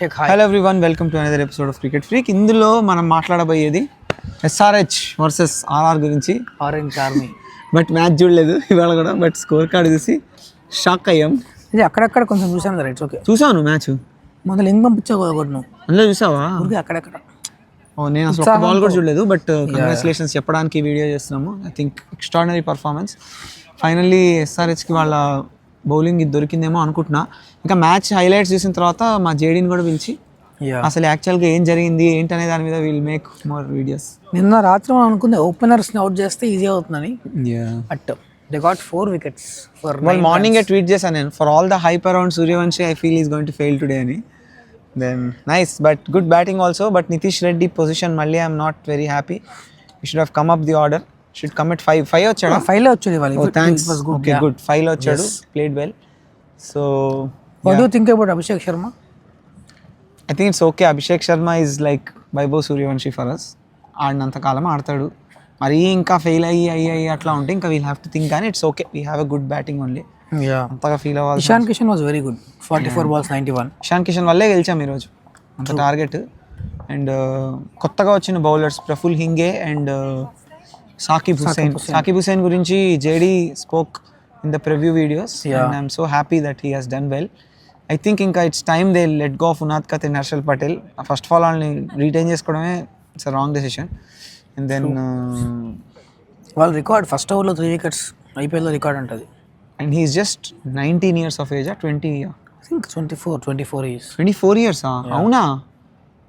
Hello everyone, welcome to another episode of cricket freak. ఇందులో మనం మాట్లాడబోయేది SRH versus RR గురించి. Orange army. But match చూడలేదు ఇవాళ కూడా, బట్ స్కోర్ కార్డ్ చూసి షాక్ అయ్యాం. ఇది అక్కడక్కడ కొంచెం చూసాను, రైట్స్ ఓకే. చూసాను మ్యాచ్, మొదలు లింక్ పంపించావు కదా నువ్వు, అందులో చూసావా? అక్కడక్కడ. నేను అసలు ఒక బాల్ కూడా చూడలేదు, బట్ కంగ్రాచులేషన్స్ చెప్పడానికి వీడియో చేస్తున్నాము. I think extraordinary performance. Finally SRHకి వాళ్ళ బౌలింగ్ ఇది దొరికిందేమో అనుకుంటున్నా. ఇంకా మ్యాచ్ హైలైట్స్ చూసిన తర్వాత మా జేడీని కూడా పిలిచి అసలు యాక్చువల్గా ఏం జరిగింది ఏంటి అనే దాని మీద విల్ మేక్ మోర్ వీడియోస్. నిన్న రాత్రి మనం అనుకుంది ఓపెనర్స్ని అవుట్ చేస్తే ఈజీ అవుతుందని. But they got 4 wickets for వాళ్ళు మార్నింగే ట్వీట్ చేశాను నేను, for all the hype around Suryavanshi I feel is going to fail today అని. Then nice, but good batting also. But Nitish Reddy position మళ్ళీ I'm not very happy. You should have come up the order. Should come at 5 వచ్చాడు. 5లో వచ్చేది వాళ్ళు. Thanks, okay good. 5లో వచ్చాడు, played well. So what do you think about Abhishek Sharma? I think it's okay. Abhishek Sharma is like Vaibhav Suryavanshi for us. ఆడినంత కాలం ఆడతాడు. మరీ ఇంకా fail అయ్యి అట్లా ఉంటే ఇంకా వీల్ హ్యావ్ టు థింక్, కానీ it's okay, we have a good batting only. అంతగా feel అవ్వాలి. Ishan Kishan was very good, 44 balls 91. Ishan Kishan వల్లే గెలిచాం ఈరోజు, అంత టార్గెట్. అండ్ కొత్తగా వచ్చిన బౌలర్స్ ప్రఫుల్ హింగే అండ్ సాకిబ్ హుసైన్. సాకిబ్ హుసైన్ గురించి JD spoke in the preview videos and I'm so happy that he has done well. I think ఇంకా it's time they let go of Unadkat and Harshal Patel. First of all వాళ్ళని retain చేసుకోవడమే it's a wrong decision. And then వాళ్ళ record first ఓవర్లో 3 wickets ఐపీఎల్లో record ఉంటుంది. And he's just 19 years of age, 20 I think 24 years. 24 years అవునా?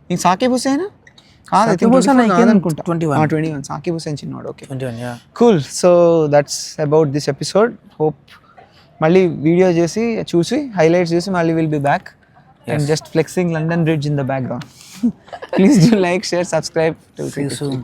నీకు సాకిబ్ హుసైన్ కాదు, సాకిబ్ హుసైన్ అనుకుంటా 21. సాకిబ్ హుసైన్ చిన్నవాడు. Okay, 21. Cool. So that's about this episode. Hope మళ్ళీ వీడియో చూసి హైలైట్స్ చూసి మళ్ళీ will be back and just flexing London bridge in the background. Please do like, share, subscribe. See you soon.